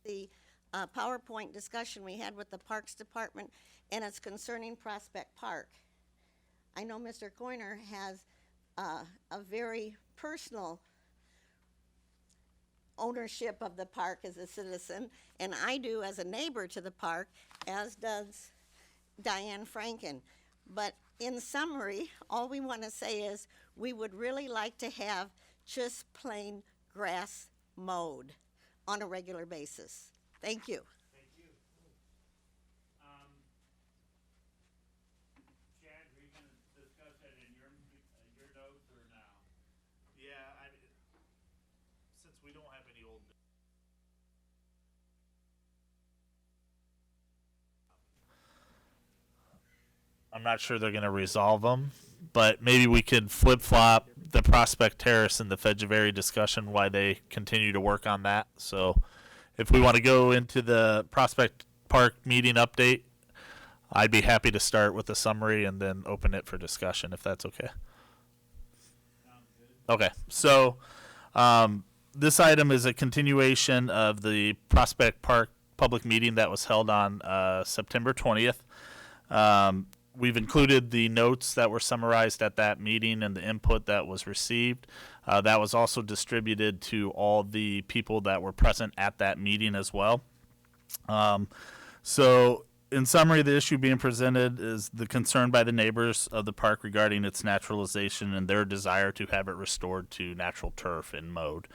the PowerPoint discussion we had with the Parks Department, and it's concerning Prospect Park. I know Mr. Coiner has a very personal ownership of the park as a citizen, and I do as a neighbor to the park, as does Diane Franken. But in summary, all we want to say is we would really like to have just plain grass mowed on a regular basis. Thank you. Thank you. Chad, are you going to discuss that in your notes or now? Yeah, since we don't have any old. I'm not sure they're going to resolve them, but maybe we could flip flop the Prospect Terrace and the Fedgevari discussion why they continue to work on that. So if we want to go into the Prospect Park meeting update, I'd be happy to start with a summary and then open it for discussion if that's okay. Sounds good. Okay, so this item is a continuation of the Prospect Park public meeting that was held on September 20th. We've included the notes that were summarized at that meeting and the input that was received. That was also distributed to all the people that were present at that meeting as well. So, in summary, the issue being presented is the concern by the neighbors of the park regarding its naturalization and their desire to have it restored to natural turf and mowed.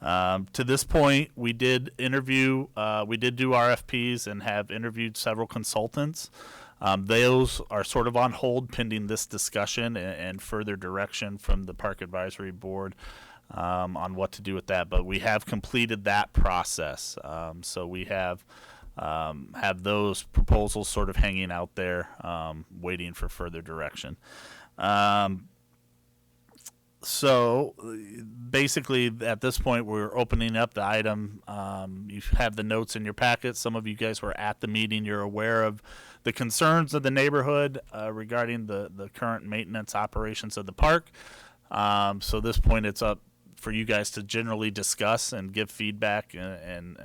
To this point, we did do RFPs and have interviewed several consultants. Those are sort of on hold pending this discussion and further direction from the Park Advisory Board on what to do with that. But we have completed that process. So we have those proposals sort of hanging out there, waiting for further direction. So basically, at this point, we're opening up the item. You have the notes in your packet. Some of you guys were at the meeting. You're aware of the concerns of the neighborhood regarding the current maintenance operations of the park. So at this point, it's up for you guys to generally discuss and give feedback and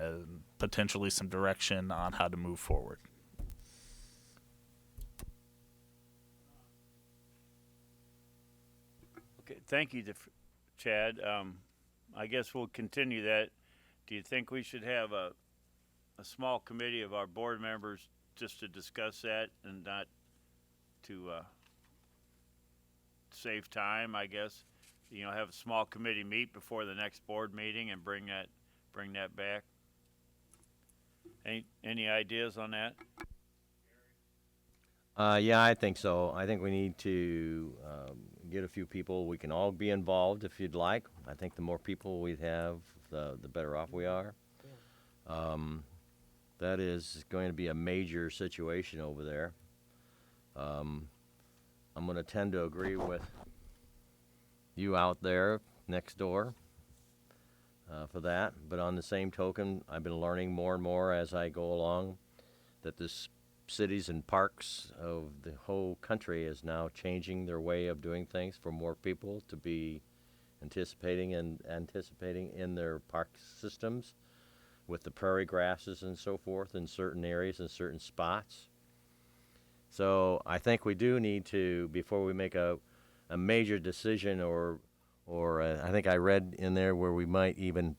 potentially some direction on how to move forward. Okay, thank you, Chad. I guess we'll continue that. Do you think we should have a small committee of our board members just to discuss that and not to save time, I guess? You know, have a small committee meet before the next board meeting and bring that back. Any ideas on that? Yeah, I think so. I think we need to get a few people. We can all be involved if you'd like. I think the more people we have, the better off we are. That is going to be a major situation over there. I'm going to tend to agree with you out there next door for that. But on the same token, I've been learning more and more as I go along that this cities and parks of the whole country is now changing their way of doing things for more people to be anticipating in their park systems with the prairie grasses and so forth in certain areas and certain spots. So I think we do need to, before we make a major decision or I think I read in there where we might even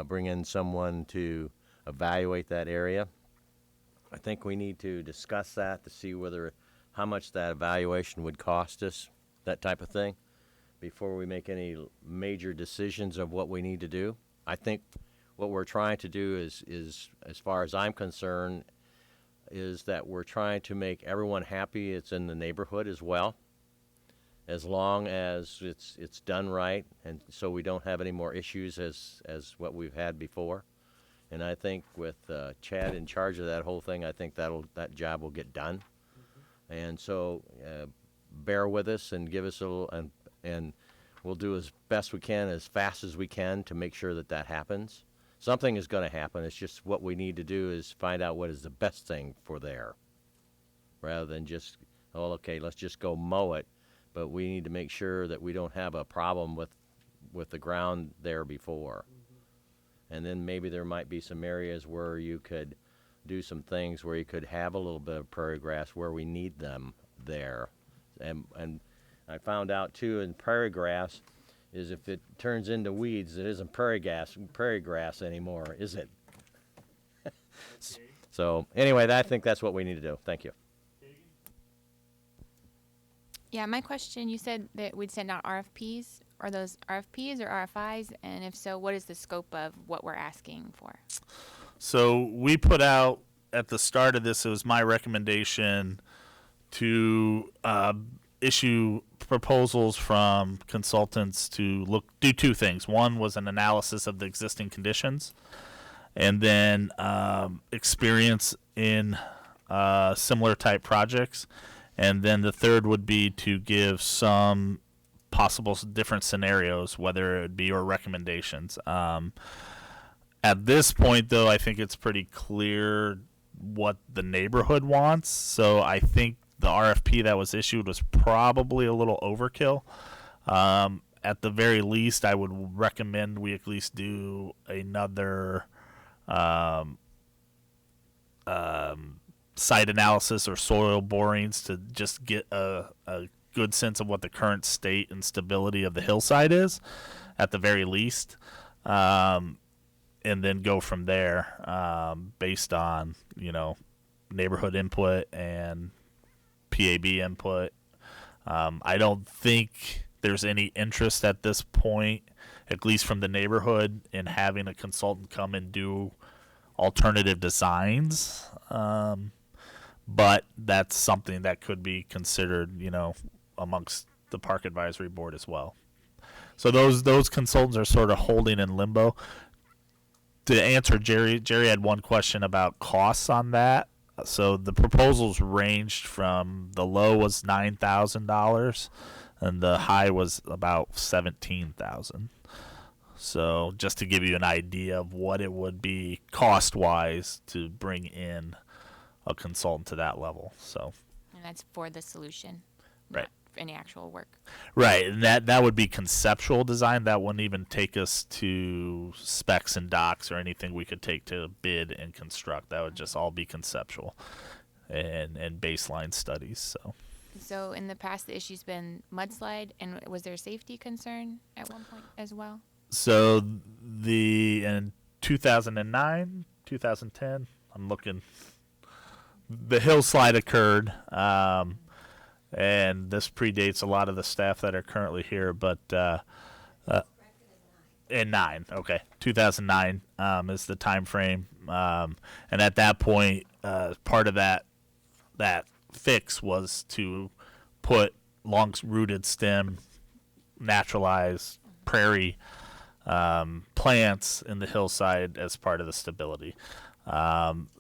bring in someone to evaluate that area. I think we need to discuss that to see how much that evaluation would cost us, that type of thing, before we make any major decisions of what we need to do. I think what we're trying to do is as far as I'm concerned, is that we're trying to make everyone happy. It's in the neighborhood as well, as long as it's done right, and so we don't have any more issues as what we've had before. And I think with Chad in charge of that whole thing, I think that job will get done. Mm-hmm. And so bear with us and give us a little, and we'll do as best we can, as fast as we can, to make sure that happens. Something is going to happen. It's just what we need to do is find out what is the best thing for there, rather than just, okay, let's just go mow it. But we need to make sure that we don't have a problem with the ground there before. And then maybe there might be some areas where you could do some things where you could have a little bit of prairie grass where we need them there. And I found out too in prairie grass is if it turns into weeds, it isn't prairie grass anymore, is it? So anyway, I think that's what we need to do. Thank you. Yeah, my question, you said that we'd send out RFPs. Are those RFPs or RFIs? And if so, what is the scope of what we're asking for? So we put out at the start of this, it was my recommendation to issue proposals from consultants to do two things. One was an analysis of the existing conditions, and then experience in similar type projects. And then the third would be to give some possible different scenarios, whether it be or recommendations. At this point, though, I think it's pretty clear what the neighborhood wants. So I think the RFP that was issued was probably a little overkill. At the very least, I would recommend we at least do another site analysis or soil borings to just get a good sense of what the current state and stability of the hillside is, at the very least, and then go from there based on neighborhood input and PAB input. I don't think there's any interest at this point, at least from the neighborhood, in having a consultant come and do alternative designs. But that's something that could be considered, amongst the Park Advisory Board as well. So those consultants are sort of holding in limbo. To answer Jerry had one question about costs on that. So the proposals ranged from, the low was $9,000 and the high was about $17,000. So just to give you an idea of what it would be cost-wise to bring in a consultant to that level. So And that's for the solution, Right. not for any actual work. right, and that would be conceptual design. That wouldn't even take us to specs and docs or anything we could take to bid and construct. That would just all be conceptual and baseline studies. So in the past, the issue's been mudslide, and was there a safety concern at one point as well? So in 2009, 2010, I'm looking, the hillslide occurred, and this predates a lot of the staff that are currently here, but in 2009 is the time frame, and at that point, part of that fix was to put long-rooted stem, naturalized prairie plants in the hillside as part of the stability.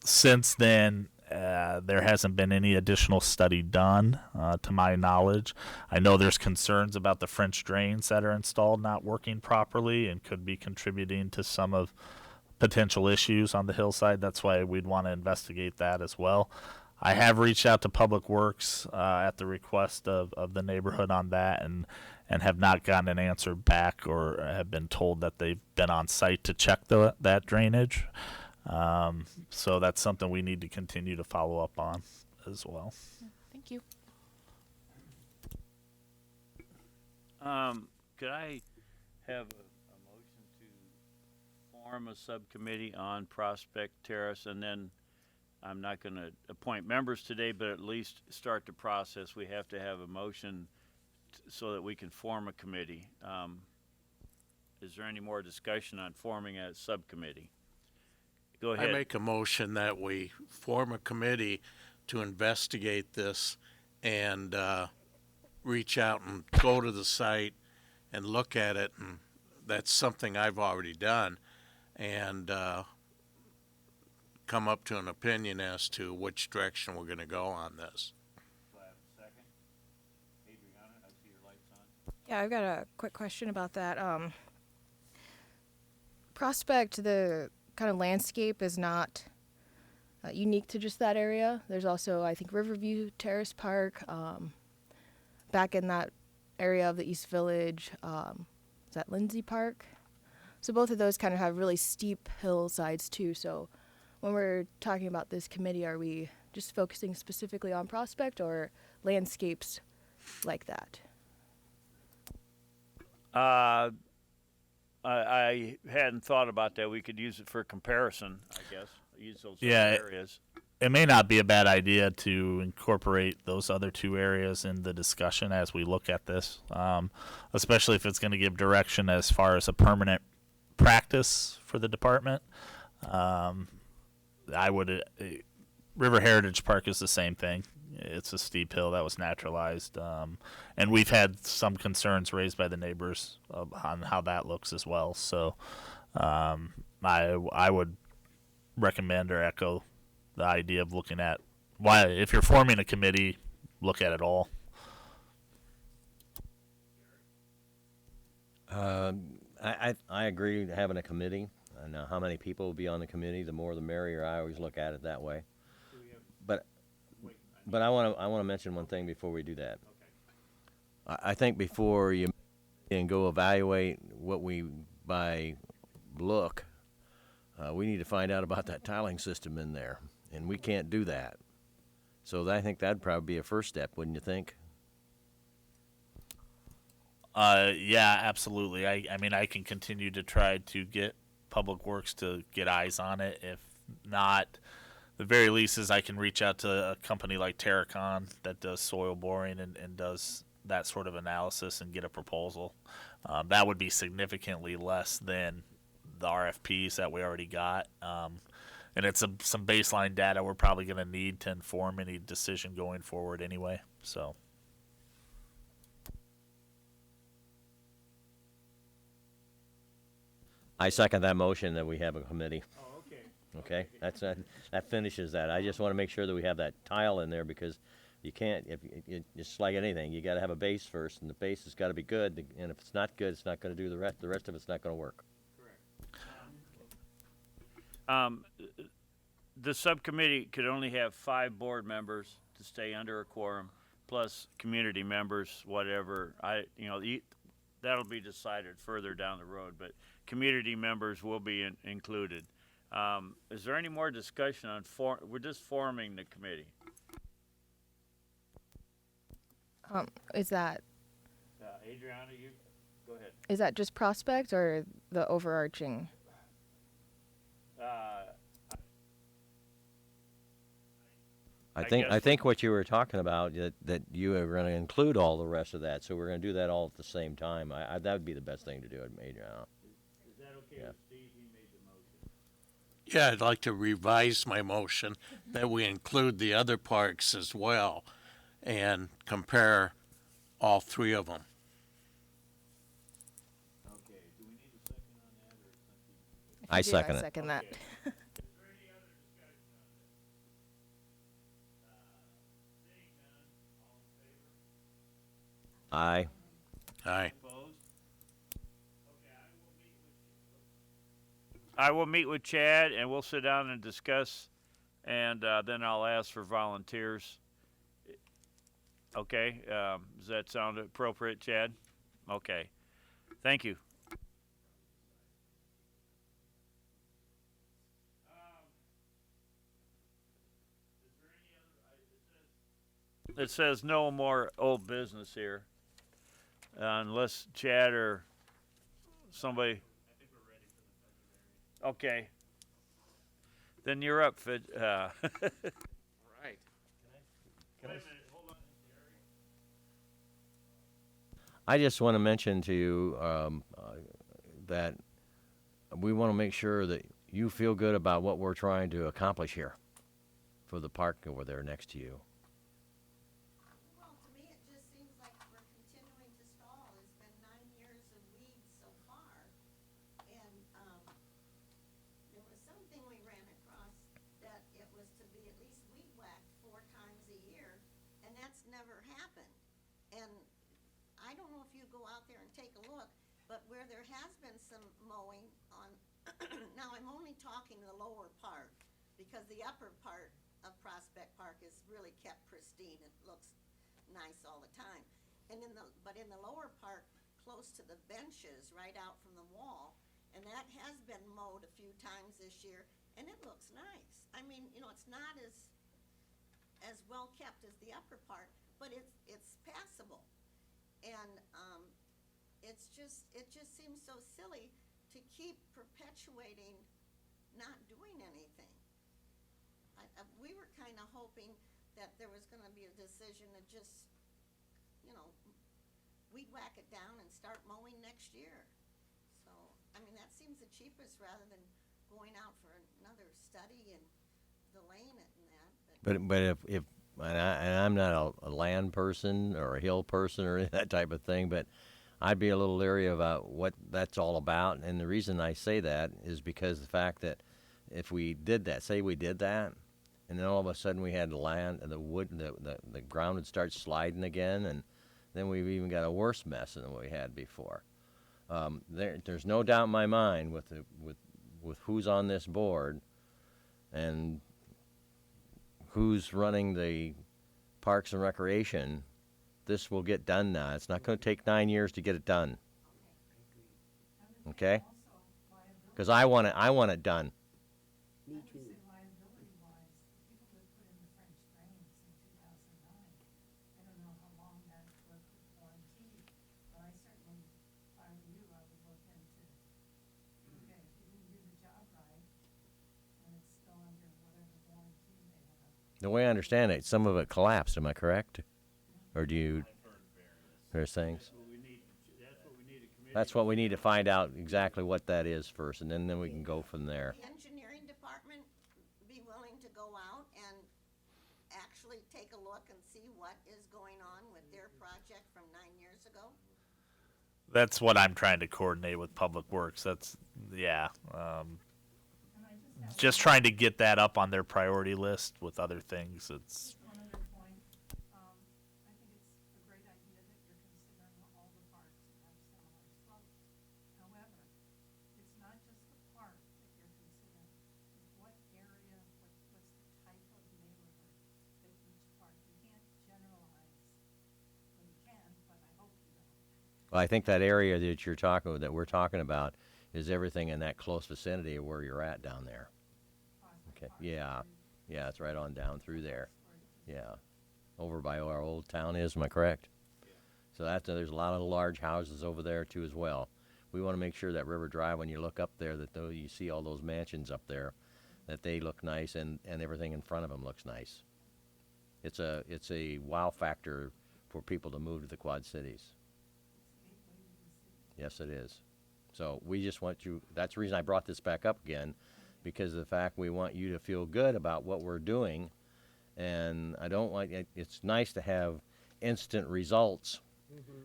Since then, there hasn't been any additional study done, to my knowledge. I know there's concerns about the French drains that are installed not working properly and could be contributing to some of potential issues on the hillside. That's why we'd want to investigate that as well. I have reached out to Public Works at the request of the neighborhood on that, and have not gotten an answer back, or have been told that they've been on site to check that drainage. So that's something we need to continue to follow up on as well. Thank you. Could I have a motion to form a subcommittee on Prospect Terrace, and then I'm not going to appoint members today, but at least start the process. We have to have a motion so that we can form a committee. Is there any more discussion on forming a subcommittee? Go ahead. I make a motion that we form a committee to investigate this and reach out and go to the site and look at it, and that's something I've already done, and come up to an opinion as to which direction we're going to go on this. Do I have a second? Adriana, I see your lights on. Yeah, I've got a quick question about that. Prospect, the kind of landscape is not unique to just that area. There's also, I think, Riverview Terrace Park, back in that area of the East Village. Is that Lindsay Park? So both of those kind of have really steep hillsides too. So when we're talking about this committee, are we just focusing specifically on Prospect or landscapes like that? I hadn't thought about that. We could use it for comparison, I guess. Use those Yeah, other areas. It may not be a bad idea to incorporate those other two areas in the discussion as we look at this, especially if it's going to give direction as far as a permanent practice for the department. I would. River Heritage Park is the same thing. It's a steep hill that was naturalized, and we've had some concerns raised by the neighbors on how that looks as well. So, I would recommend or echo the idea of looking at why, if you're forming a committee, look at it all. I agree with having a committee. And how many people will be on the committee, the more the merrier. I always look at it that way. But I want to mention one thing before we do that. I think before you can go evaluate what we by look, we need to find out about that tiling system in there, and we can't do that. So I think that'd probably be a first step, wouldn't you think? Yeah, absolutely. I mean, I can continue to try to get Public Works to get eyes on it. If not, the very least is I can reach out to a company like Terracon that does soil boring and does that sort of analysis and get a proposal. That would be significantly less than the RFPs that we already got. And it's some baseline data we're probably going to need to inform any decision going forward anyway. So. I second that motion that we have a committee. Oh, okay. Okay, that finishes that. I just want to make sure that we have that tile in there because you can't, if just like anything, you got to have a base first, and the base has got to be good. And if it's not good, it's not going to do the rest. The rest of it's not going to work. The subcommittee could only have 5 board members to stay under a quorum, plus community members, whatever. That'll be decided further down the road, but community members will be included. Is there any more discussion on we're just forming the committee? Is that Adriana, you go ahead. is that just Prospect or the overarching? I think what you were talking about that you are going to include all the rest of that. So we're going to do that all at the same time. That would be the best thing to do, Adriana. Is that okay with Steve? He made the motion. Yeah, I'd like to revise my motion that we include the other parks as well and compare all 3 of them. Okay. Do we need a second on that, or something? I second it. I second that. Aye. Aye. I will meet with Chad, and we'll sit down and discuss, and then I'll ask for volunteers. Okay, does that sound appropriate, Chad? Okay, thank you. It says no more old business here, unless Chad or somebody. I think we're ready for the budget area. Okay. Then you're up, Fid. Right. Wait a minute, hold on. I just want to mention to you that we want to make sure that you feel good about what we're trying to accomplish here for the park over there next to you. Well, to me, it just seems like we're continuing to stall. It's been 9 years of weeds so far. And, there was something we ran across that it was to be at least weed whacked 4 times a year, and that's never happened. And I don't know if you go out there and take a look, but where there has been some mowing on, now I'm only talking the lower part, because the upper part of Prospect Park is really kept pristine. It looks nice all the time. And in the lower part, close to the benches, right out from the wall, And that has been mowed a few times this year, and it looks nice. I mean, you know, it's not as well kept as the upper part, but it's passable. And, it just seems so silly to keep perpetuating not doing anything. We were kinda hoping that there was gonna be a decision to just, you know, weed whack it down and start mowing next year. So, I mean, that seems the cheapest rather than going out for another study and delaying it and that, But if and I'm not a land person or a hill person or that type of thing, but I'd be a little leery about what that's all about. And the reason I say that is because the fact that if we did that, say we did that, and then all of a sudden we had the land and the wood, the ground would start sliding again, and then we've even got a worse mess than we had before. There's no doubt in my mind with who's on this board and who's running the Parks and Recreation, this will get done now. It's not going to take 9 years to get it done. Okay? Because I want it done. Me too. Liability-wise, the people that put in the French drains in 2009, I don't know how long that work was warranted, but I certainly, if I were you, I would look into, okay, if you didn't do the job right, and it's still under whatever warranty they have. The way I understand it, some of it collapsed. Am I correct? Or do you? There's things. That's what we need to find out exactly what that is first, and then we can go from there. the engineering department be willing to go out and actually take a look and see what is going on with their project from 9 years ago? That's what I'm trying to coordinate with Public Works. That's, yeah. Just trying to get that up on their priority list with other things. It's, One other point, I think it's a great idea that you're considering all the parks to have similar slopes. However, it's not just the park that you're considering, it's what area, what's the type of neighborhood that each park, you can't generalize, well, you can, but I hope you don't. Well, I think that area that we're talking about, is everything in that close vicinity of where you're at down there. Okay. Yeah. Yeah, it's right on down through there. Yeah. Over by where our old town is, am I correct? So there's a lot of large houses over there too as well. We want to make sure that River Drive, when you look up there, that though you see all those mansions up there, that they look nice and everything in front of them looks nice. It's a wow factor for people to move to the Quad Cities. Yes, it is. So we just want you, that's the reason I brought this back up again, because of the fact we want you to feel good about what we're doing. And I don't want, it's nice to have instant results,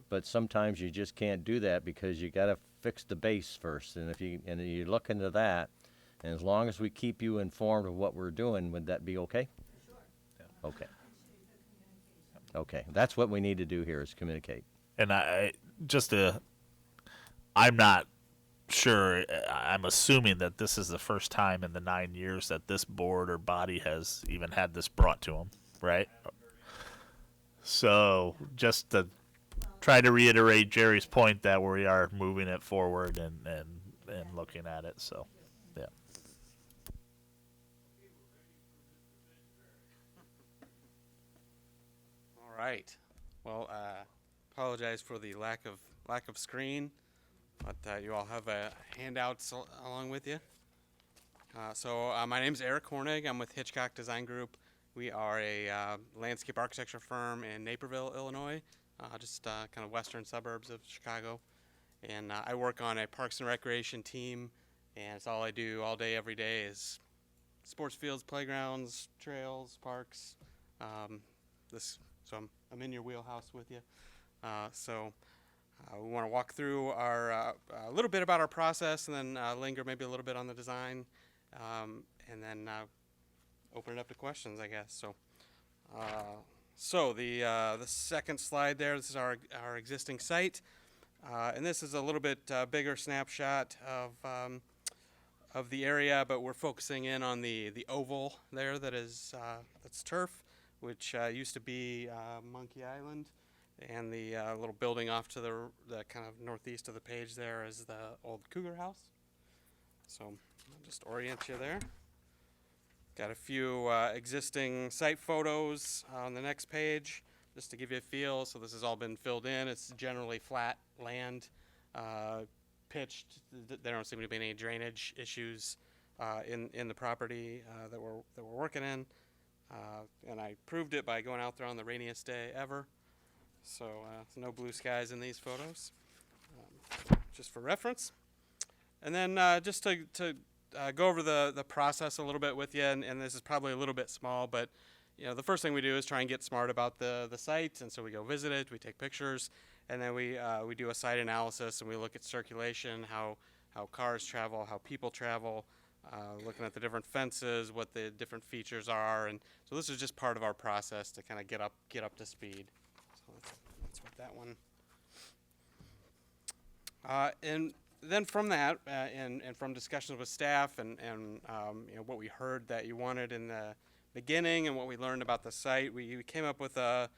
but sometimes you just can't do that because you got to fix the base first. And if you look into that, and as long as we keep you informed of what we're doing, would that be okay? Sure. Yeah. Okay. Okay. That's what we need to do here is communicate. and I'm not sure. I'm assuming that this is the first time in the 9 years that this board or body has even had this brought to them, right? So just to try to reiterate Jerry's point that we are moving it forward and looking at it. So, yeah. All right. Well, apologize for the lack of screen, but you all have handouts along with you. So my name is Eric Hornig. I'm with Hitchcock Design Group. We are a landscape architecture firm in Naperville, Illinois, just kind of western suburbs of Chicago. And I work on a Parks and Recreation team, and it's all I do all day, every day is sports fields, playgrounds, trails, parks. So I'm in your wheelhouse with you. We want to walk through our a little bit about our process, and then linger maybe a little bit on the design, and then open it up to questions, I guess. So the second slide there. This is our existing site, and this is a little bit bigger snapshot of the area, but we're focusing in on the oval there that's turf, which used to be Monkey Island, and the little building off to the kind of northeast of the page there is the old Cougar House. So I'll just orient you there. Got a few existing site photos on the next page, just to give you a feel. So this has all been filled in. It's generally flat land, pitched. There don't seem to be any drainage issues in the property that we're working in. And I proved it by going out there on the rainiest day ever. So no blue skies in these photos, just for reference. And then just to go over the process a little bit with you, and this is probably a little bit small, but the first thing we do is try and get smart about the site, and so we go visit it, we take pictures, and then we do a site analysis, and we look at circulation, how cars travel, how people travel, looking at the different fences, what the different features are, and so this is just part of our process to kind of get up to speed. So that's what that one. And then from that, and from discussions with staff and what we heard that you wanted in the beginning and what we learned about the site, we came up with an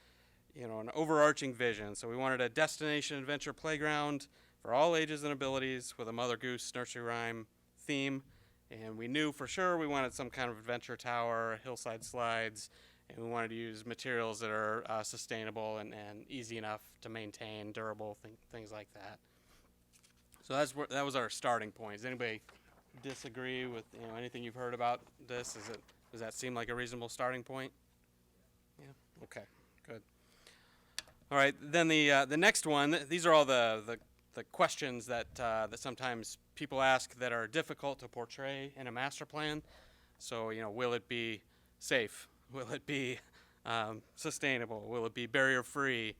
overarching vision. So we wanted a destination adventure playground for all ages and abilities with a Mother Goose nursery rhyme theme. And we knew for sure we wanted some kind of adventure tower, hillside slides, and we wanted to use materials that are sustainable and easy enough to maintain, durable, things like that. So that was our starting point. Does anybody disagree with anything you've heard about this? Does that seem like a reasonable starting point? Yeah. Okay. Good. All right. Then the next one. These are all the questions that sometimes people ask that are difficult to portray in a master plan. So will it be safe? Will it be sustainable? Will it be barrier free?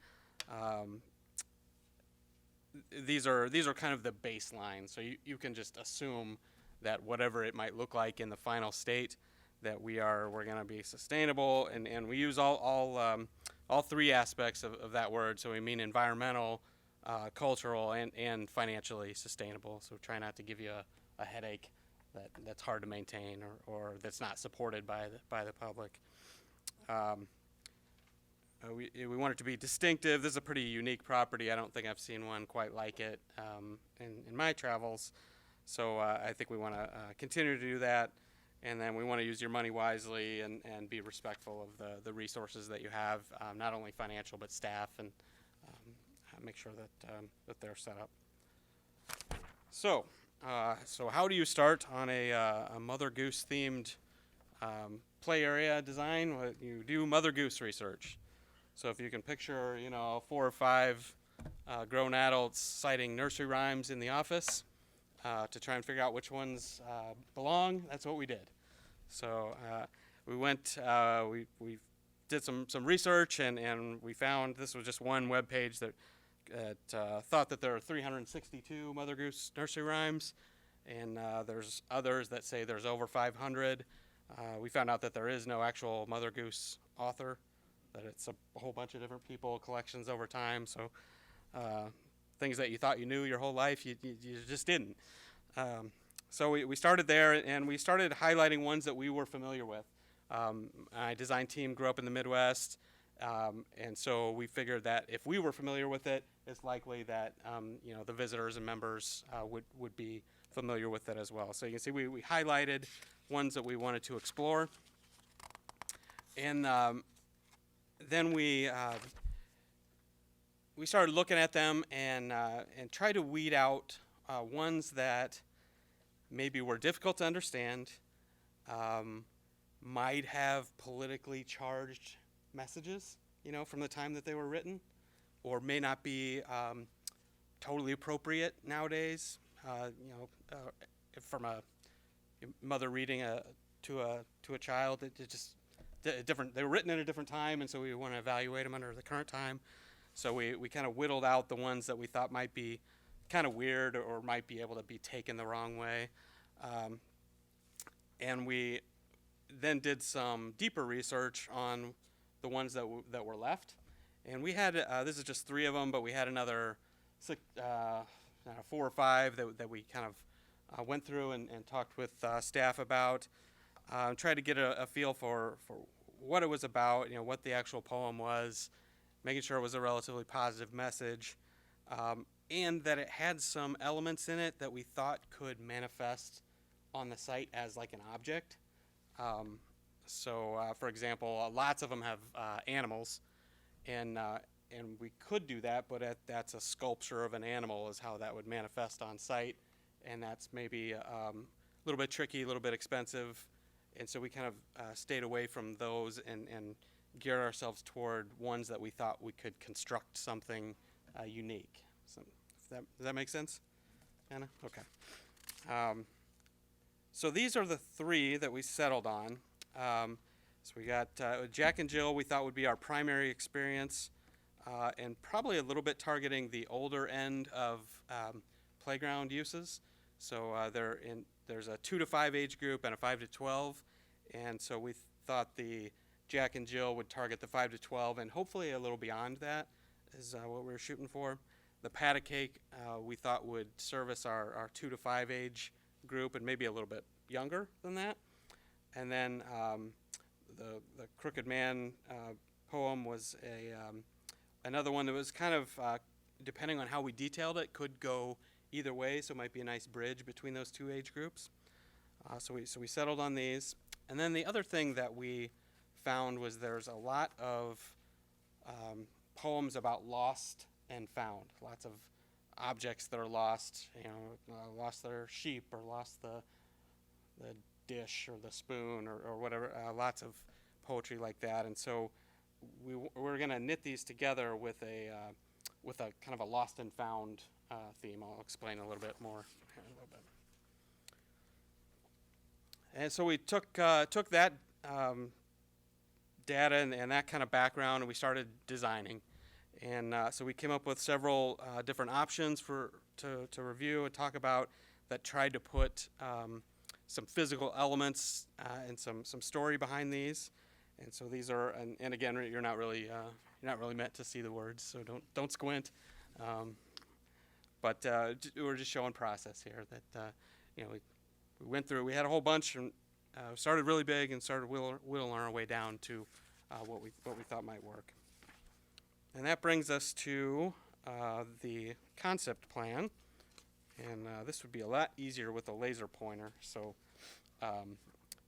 These are kind of the baseline, so you can just assume that whatever it might look like in the final state, that we're going to be sustainable, and we use all three aspects of that word. So we mean environmental, cultural, and financially sustainable. So try not to give you a headache that's hard to maintain or that's not supported by the public. We want it to be distinctive. This is a pretty unique property. I don't think I've seen one quite like it in my travels. So I think we want to continue to do that. And then we want to use your money wisely and be respectful of the resources that you have, not only financial but staff, and make sure that they're set up. So how do you start on a Mother Goose themed play area design? Well, you do Mother Goose research. So if you can picture, 4 or 5 grown adults citing nursery rhymes in the office to try and figure out which ones belong, that's what we did. So we went, we did some research, and we found this was just one web page that thought that there are 362 Mother Goose nursery rhymes, and there's others that say there's over 500. We found out that there is no actual Mother Goose author, that it's a whole bunch of different people, collections over time. So things that you thought you knew your whole life, you just didn't. So we started there, and we started highlighting ones that we were familiar with. My design team grew up in the Midwest, and so we figured that if we were familiar with it, it's likely that the visitors and members would be familiar with it as well. So you can see we highlighted ones that we wanted to explore, and then we started looking at them and try to weed out ones that maybe were difficult to understand, might have politically charged messages, from the time that they were written, or may not be totally appropriate nowadays. From a mother reading to a child, it just different. They were written at a different time, and so we want to evaluate them under the current time. So we kind of whittled out the ones that we thought might be kind of weird or might be able to be taken the wrong way. And we then did some deeper research on the ones that were left. And we had, this is just 3 of them, but we had another 4 or 5 that we kind of went through and talked with staff about. Tried to get a feel for what it was about, what the actual poem was, making sure it was a relatively positive message, and that it had some elements in it that we thought could manifest on the site as like an object. For example, lots of them have animals, and we could do that, but that's a sculpture of an animal is how that would manifest on site, and that's maybe a little bit tricky, a little bit expensive, and so we kind of stayed away from those and geared ourselves toward ones that we thought we could construct something unique. So, does that make sense, Anna? Okay. So these are the three that we settled on. So we got Jack and Jill we thought would be our primary experience, and probably a little bit targeting the older end of playground uses. So there's a 2 to 5 age group and a 5 to 12, and so we thought the Jack and Jill would target the 5 to 12 and hopefully a little beyond that is what we were shooting for. The Pat a Cake we thought would service our 2 to 5 age group and maybe a little bit younger than that. And then the Crooked Man poem was another one that was kind of, depending on how we detailed it, could go either way, so it might be a nice bridge between those two age groups. So we settled on these. And then the other thing that we found was there's a lot of poems about lost and found. Lots of objects that are lost, lost their sheep or lost the dish or the spoon or whatever, lots of poetry like that. And so we're going to knit these together with a kind of a lost and found theme. I'll explain a little bit more here in a little bit. And so we took that data and that kind of background, and we started designing. And so we came up with several different options to review and talk about that tried to put some physical elements and some story behind these. And so these are, and again, you're not really meant to see the words, so don't squint. But we're just showing process here that we went through. We had a whole bunch and started really big and started whittling our way down to what we thought might work. And that brings us to the concept plan. And this would be a lot easier with a laser pointer. So,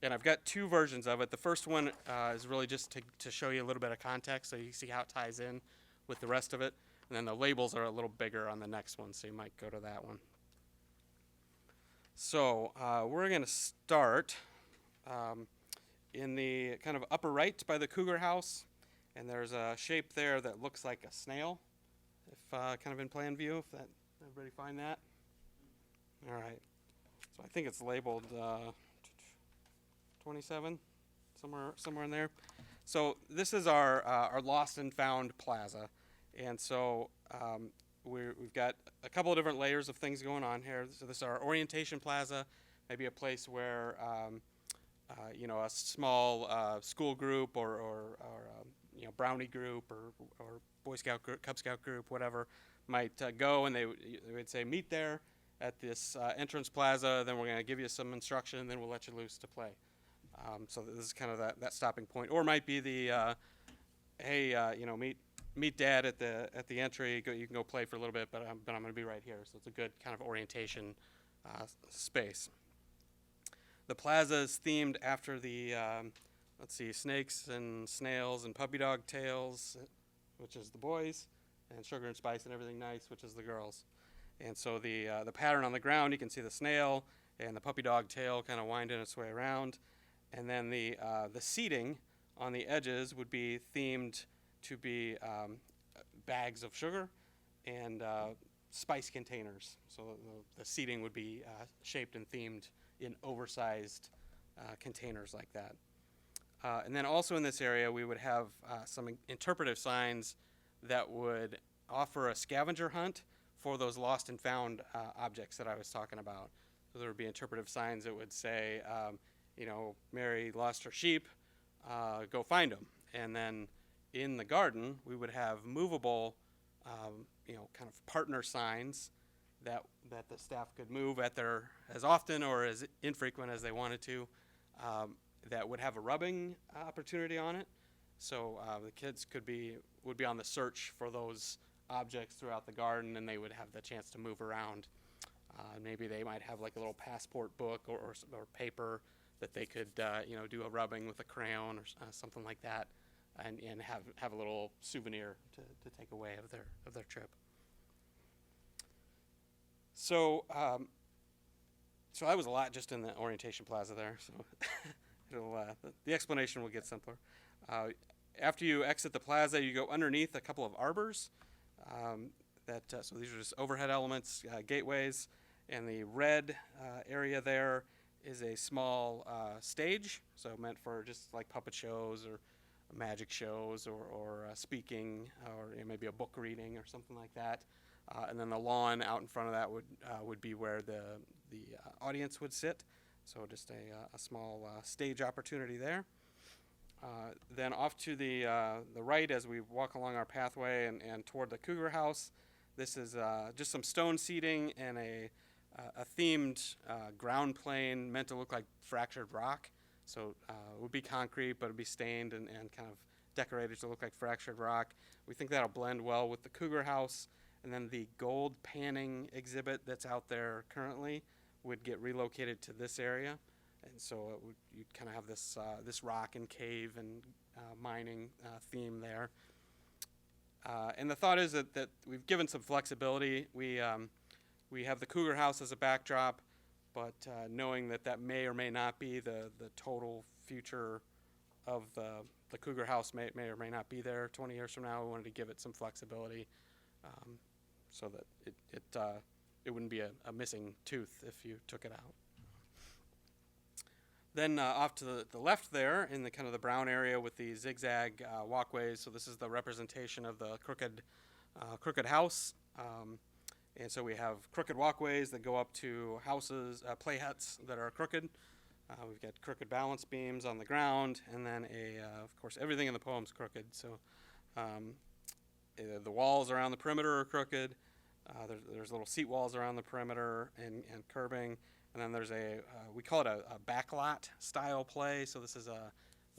and I've got two versions of it. The first one is really just to show you a little bit of context so you see how it ties in with the rest of it. And then the labels are a little bigger on the next one, so you might go to that one. So we're going to start in the kind of upper right by the Cougar House. And there's a shape there that looks like a snail, if kind of in plan view. If everybody find that? All right. So I think it's labeled 27, somewhere in there. So this is our lost and found plaza, and so we've got a couple of different layers of things going on here. So this is our orientation plaza, maybe a place where a small school group or brownie group or Boy Scout group, Cub Scout group, whatever, might go, and they would say meet there at this entrance plaza. Then we're going to give you some instruction, and then we'll let you loose to play. So this is kind of that stopping point, or it might be the meet Dad at the entry. You can go play for a little bit, but I'm going to be right here. So it's a good kind of orientation space. The plaza is themed after the snakes and snails and puppy dog tails, which is the boys, and sugar and spice and everything nice, which is the girls. And so the pattern on the ground, you can see the snail and the puppy dog tail kind of winding its way around. And then the seating on the edges would be themed to be bags of sugar and spice containers. So the seating would be shaped and themed in oversized containers like that. And then also in this area, we would have some interpretive signs that would offer a scavenger hunt for those lost and found objects that I was talking about. So there would be interpretive signs that would say, Mary lost her sheep, go find them. And then in the garden, we would have movable, kind of partner signs that the staff could move at as often or as infrequent as they wanted to, that would have a rubbing opportunity on it. So the kids would be on the search for those objects throughout the garden, and they would have the chance to move around Maybe they might have like a little passport book or paper that they could, do a rubbing with a crayon or something like that, and have a little souvenir to take away of their trip. So so that was a lot just in the orientation plaza there. So the explanation will get simpler. After you exit the plaza, you go underneath a couple of arbors. So these are just overhead elements, gateways, and the red area there is a small stage, so meant for just like puppet shows or magic shows or speaking or maybe a book reading or something like that. And then the lawn out in front of that would be where the audience would sit. So just a small stage opportunity there. Then off to the right as we walk along our pathway and toward the Cougar House, this is just some stone seating and a themed ground plane meant to look like fractured rock. So it would be concrete, but it would be stained and kind of decorated to look like fractured rock. We think that'll blend well with the Cougar House. And then the gold panning exhibit that's out there currently would get relocated to this area. And so you'd kind of have this rock and cave and mining theme there. And the thought is that we've given some flexibility. We have the Cougar House as a backdrop, but knowing that may or may not be the total future of the Cougar House may or may not be there 20 years from now. We wanted to give it some flexibility so that it wouldn't be a missing tooth if you took it out. Then off to the left there in the kind of the brown area with the zigzag walkways. So this is the representation of the crooked house. And so we have crooked walkways that go up to houses, play huts that are crooked. We've got crooked balance beams on the ground, and then of course, everything in the poem's crooked. So the walls around the perimeter are crooked. There's little seat walls around the perimeter and curbing. And then there's we call it a backlot style play. So this is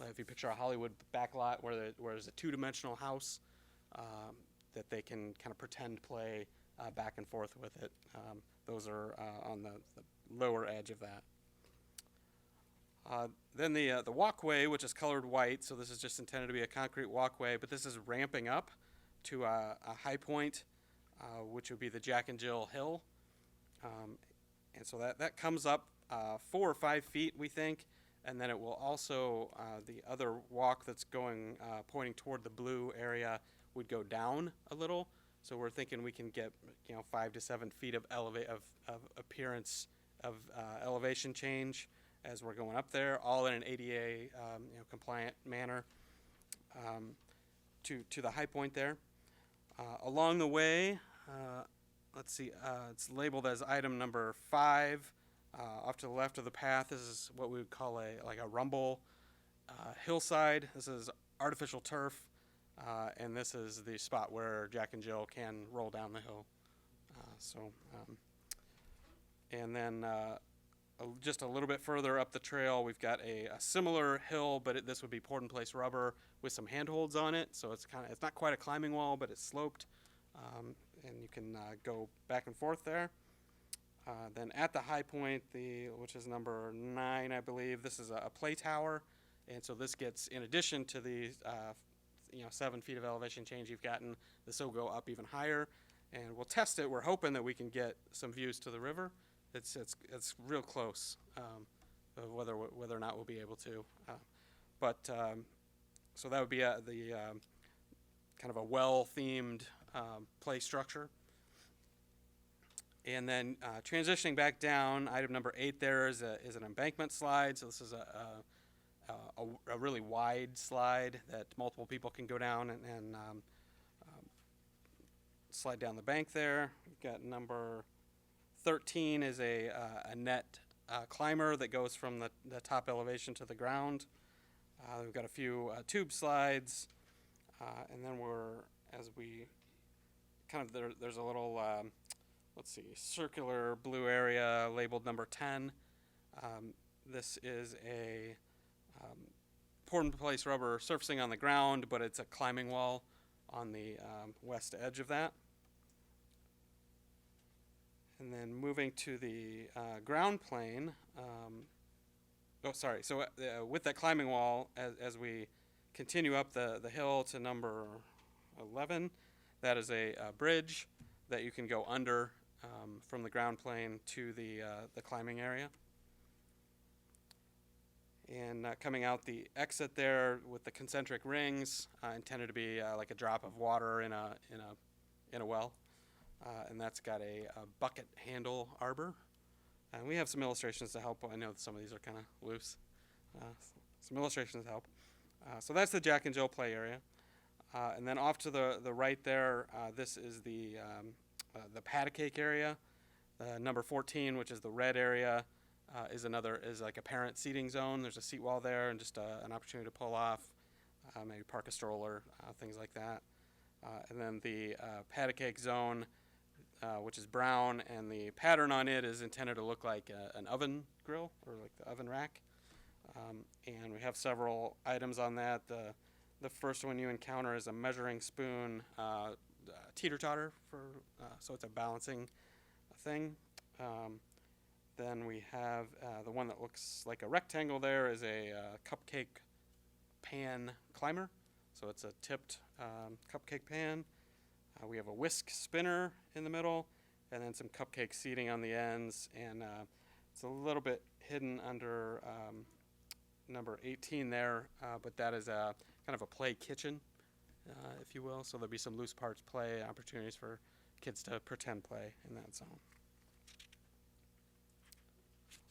if you picture a Hollywood backlot where there's a two-dimensional house that they can kind of pretend play back and forth with it. Those are on the lower edge of that. Then the walkway, which is colored white, so this is just intended to be a concrete walkway, but this is ramping up to a high point, which would be the Jack and Jill Hill. And so that comes up 4 or 5 feet, we think, and then it will also, the other walk that's going, pointing toward the blue area would go down a little. So we're thinking we can get 5 to 7 feet of appearance of elevation change as we're going up there, all in an ADA compliant manner to the high point there. Along the way, let's see, it's labeled as item number 5. Off to the left of the path, this is what we would call a rumble hillside. This is artificial turf. And this is the spot where Jack and Jill can roll down the hill. And then just a little bit further up the trail, we've got a similar hill, but this would be poured in place rubber with some handholds on it. So it's not quite a climbing wall, but it's sloped, and you can go back and forth there. Then at the high point, which is number 9, I believe, this is a play tower, and so this gets, in addition to the 7 feet of elevation change you've gotten, this will go up even higher, and we'll test it. We're hoping that we can get some views to the river. It's real close, whether or not we'll be able to. So that would be the kind of a well-themed play structure. And then transitioning back down, item number 8 there is an embankment slide. So this is a really wide slide that multiple people can go down and slide down the bank there. We've got number 13 is a net climber that goes from the top elevation to the ground. We've got a few tube slides, and then there's a little, circular blue area labeled number 10. This is a poured in place rubber surfacing on the ground, but it's a climbing wall on the west edge of that. And then moving to the ground plane. So with that climbing wall, as we continue up the hill to number 11, that is a bridge that you can go under from the ground plane to the climbing area. And coming out the exit there with the concentric rings, intended to be like a drop of water in a well, and that's got a bucket handle arbor. And we have some illustrations to help. I know that some of these are kind of loose. Some illustrations to help. So that's the Jack and Jill play area. And then off to the right there, this is the pat a cake area. Number 14, which is the red area, is like a parent seating zone. There's a seat wall there and just an opportunity to pull off, maybe park a stroller, things like that. And then the pat a cake zone, which is brown, and the pattern on it is intended to look like an oven grill or like the oven rack. And we have several items on that. The first one you encounter is a measuring spoon teeter-totter so it's a balancing thing. Then we have the one that looks like a rectangle there is a cupcake pan climber. So it's a tipped cupcake pan. We have a whisk spinner in the middle, and then some cupcake seating on the ends. And it's a little bit hidden under number 18 there, but that is a kind of a play kitchen, if you will. So there'll be some loose parts play opportunities for kids to pretend play in that zone.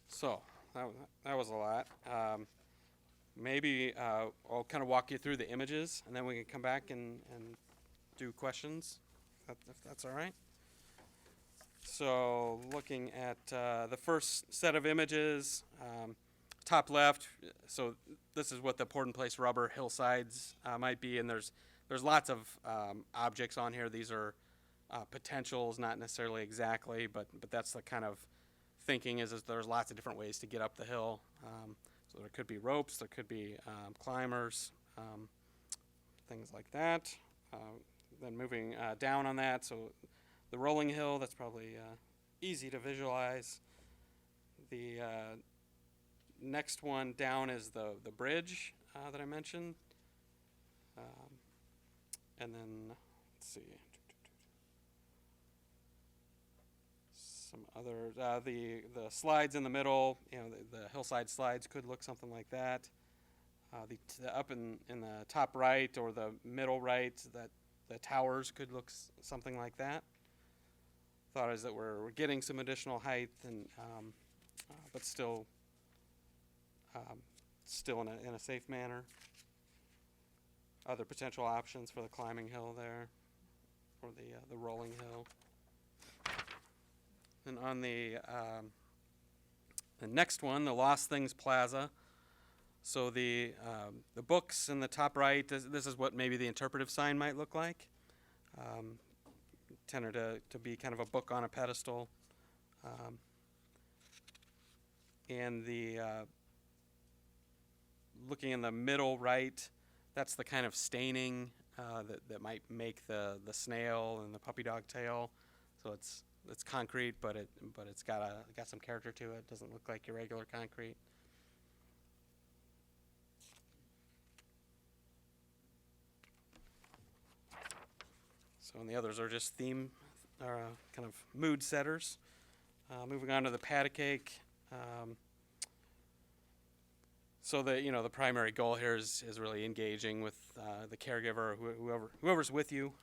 So that was a lot. Maybe I'll kind of walk you through the images, and then we can come back and do questions, if that's all right. So looking at the first set of images, top left, so this is what the poured in place rubber hillsides might be, and there's lots of objects on here. These are potentials, not necessarily exactly, but that's the kind of thinking is there's lots of different ways to get up the hill. So there could be ropes, there could be climbers, things like that. Then moving down on that, so the rolling hill, that's probably easy to visualize. The next one down is the bridge that I mentioned. And then, let's see. Some other, the slides in the middle, the hillside slides could look something like that. The up in the top right or the middle right, that the towers could look something like that. Thought is that we're getting some additional height, and but still in a safe manner. Other potential options for the climbing hill there, or the rolling hill. And on the next one, the Lost Things Plaza. So the books in the top right, this is what maybe the interpretive sign might look like. Tended to be kind of a book on a pedestal. And the looking in the middle right, that's the kind of staining that might make the snail and the puppy dog tail. So it's concrete, but it's got some character to it. Doesn't look like your regular concrete. So and the others are just theme, kind of mood setters. Moving on to the pat a cake. So the primary goal here is really engaging with the caregiver, or whoever's with you.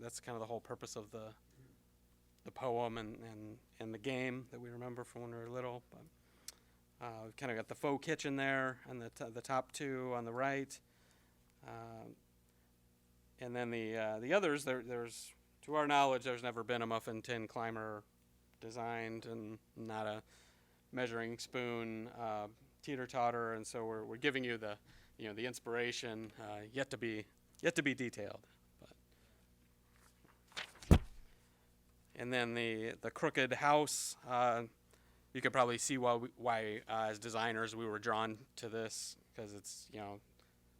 That's kind of the whole purpose of the poem and the game that we remember from when we were little. But we've kind of got the faux kitchen there, and the top two on the right. And then the others, there's, to our knowledge, there's never been a muffin tin climber designed, and not a measuring spoon teeter-totter, and so we're giving you the inspiration, yet to be detailed. But. And then the crooked house, you could probably see why as designers we were drawn to this, because it's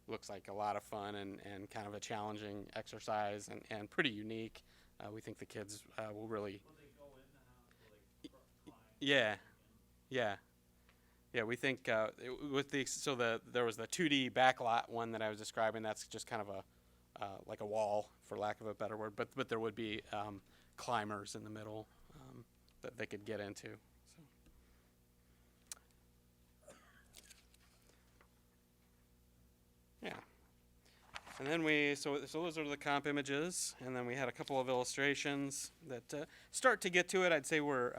looks like a lot of fun and kind of a challenging exercise and pretty unique. We think the kids will really. Yeah, yeah, yeah. We think with there was the 2D backlot one that I was describing. That's just kind of a like a wall, for lack of a better word. But there would be climbers in the middle that they could get into. So. Yeah. And then so those are the comp images, and then we had a couple of illustrations that start to get to it. I'd say we're,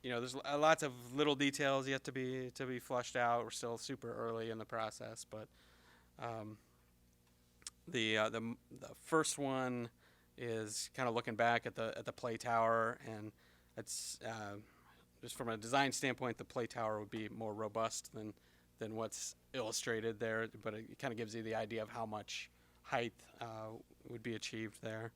there's lots of little details yet to be flushed out. We're still super early in the process, but the first one is kind of looking back at the play tower, and it's just from a design standpoint, the play tower would be more robust than what's illustrated there, but it kind of gives you the idea of how much height would be achieved there.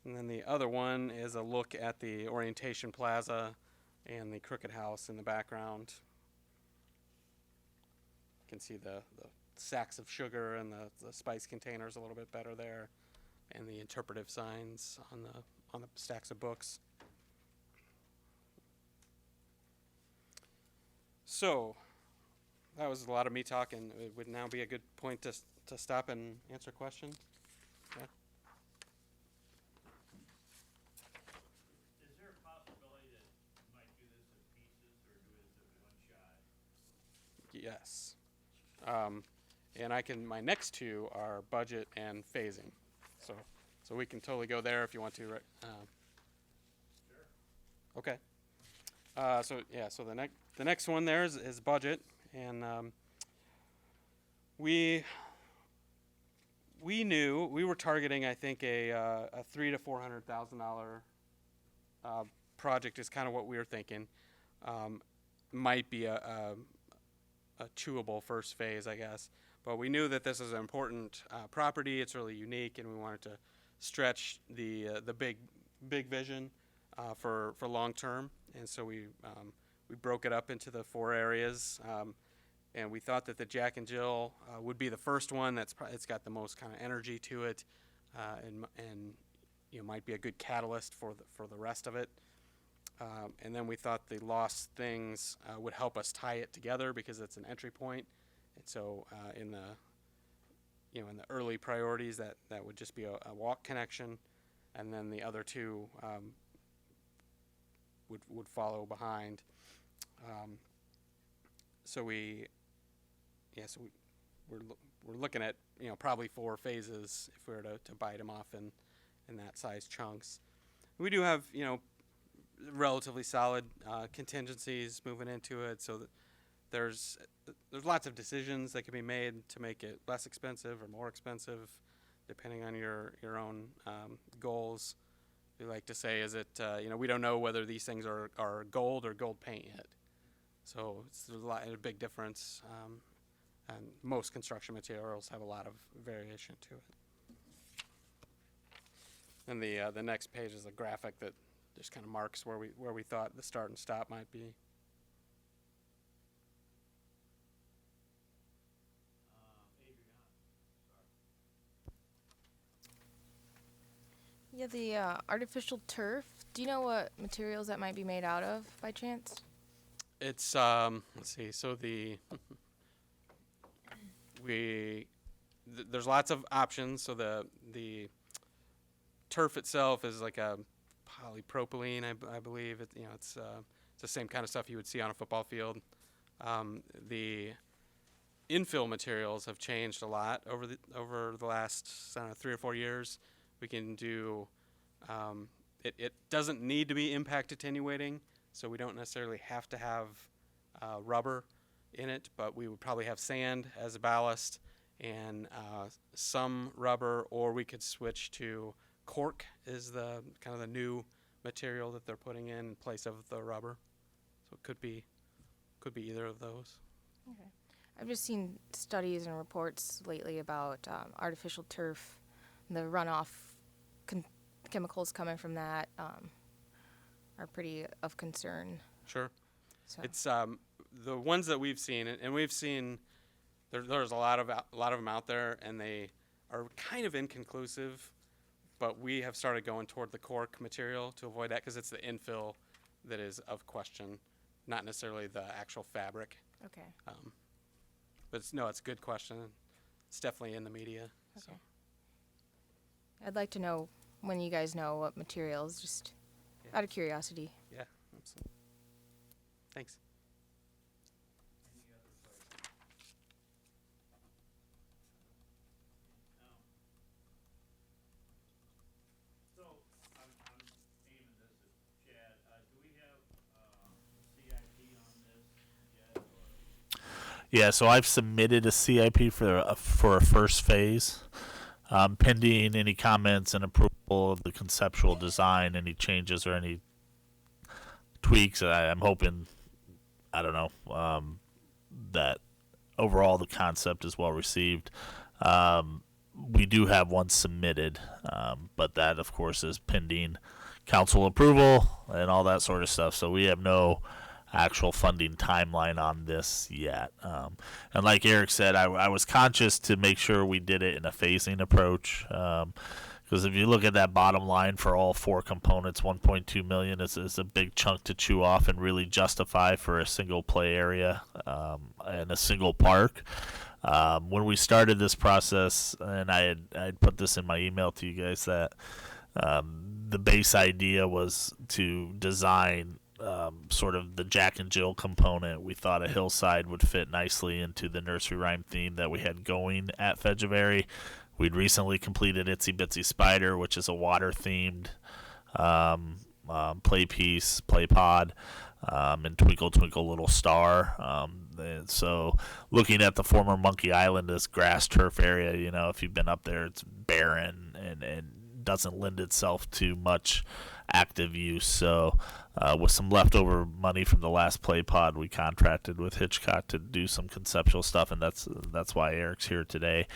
And then the other one is a look at the Orientation Plaza and the Crooked House in the background. You can see the sacks of sugar and the spice containers a little bit better there, and the interpretive signs on the stacks of books. So, that was a lot of me talking. It would now be a good point to stop and answer questions. Yeah. Is there a possibility that you might do this in pieces or do it as a one shot? Yes. And my next two are budget and phasing. So we can totally go there if you want to. Right? Sure. Okay. So the next one there is budget, and we knew we were targeting, I think, a $300,000 to $400,000 project is kind of what we were thinking. Might be a chewable first phase, I guess, but we knew that this is an important property. It's really unique, and we wanted to stretch the big vision for long term. And so we broke it up into the 4 areas, and we thought that the Jack and Jill would be the first one. It's got the most kind of energy to it, and might be a good catalyst for the rest of it. And then we thought the Lost Things would help us tie it together because it's an entry point. And so in the early priorities, that would just be a walk connection, and then the other two would follow behind. So we're looking at probably 4 phases if we were to bite them off in that size chunks. We do have relatively solid contingencies moving into it, so that there's lots of decisions that can be made to make it less expensive or more expensive, depending on your own goals. We like to say is we don't know whether these things are gold or gold paint yet. So there's a big difference, and most construction materials have a lot of variation to it. And the next page is a graphic that just kind of marks where we thought the start and stop might be. Yeah, the artificial turf. Do you know what materials that might be made out of by chance? It's let's see. So there's lots of options. So the turf itself is like a polypropylene, I believe. It's the same kind of stuff you would see on a football field. The infill materials have changed a lot over the last 3 or 4 years. We can do, it doesn't need to be impact attenuating, so we don't necessarily have to have rubber in it, but we would probably have sand as a ballast and some rubber, or we could switch to cork is the kind of the new material that they're putting in place of the rubber. So it could be either of those. Okay. I've just seen studies and reports lately about artificial turf, the runoff chemicals coming from that are pretty of concern. Sure. So. It's the ones that we've seen, and we've seen there's a lot of them out there, and they are kind of inconclusive, but we have started going toward the cork material to avoid that because it's the infill that is of question, not necessarily the actual fabric. Okay. But it's a good question. It's definitely in the media. So. Okay. I'd like to know when you guys know what materials, just out of curiosity. Yeah, absolutely. Thanks. So, I'm aiming this at Chad. Do we have CIP on this yet? Yeah, so I've submitted a CIP for a first phase, pending any comments and approval of the conceptual design, any changes or any tweaks. I'm hoping, I don't know, that overall the concept is well received. We do have one submitted, but that, of course, is pending council approval and all that sort of stuff. So we have no actual funding timeline on this yet. And like Eric said, I was conscious to make sure we did it in a phasing approach. Because if you look at that bottom line for all four components, 1.2 million is a big chunk to chew off and really justify for a single play area and a single park. When we started this process, and I'd put this in my email to you guys, that the base idea was to design sort of the Jack and Jill component. We thought a hillside would fit nicely into the nursery rhyme theme that we had going at Fedgeberry. We'd recently completed Itsy Bitsy Spider, which is a water-themed play piece, play pod, and Twinkle Twinkle Little Star. And so looking at the former Monkey Island, this grass turf area, you know, if you've been up there, it's barren and doesn't lend itself to much active use. So with some leftover money from the last play pod, we contracted with Hitchcock to do some conceptual stuff, and that's why Eric's here today.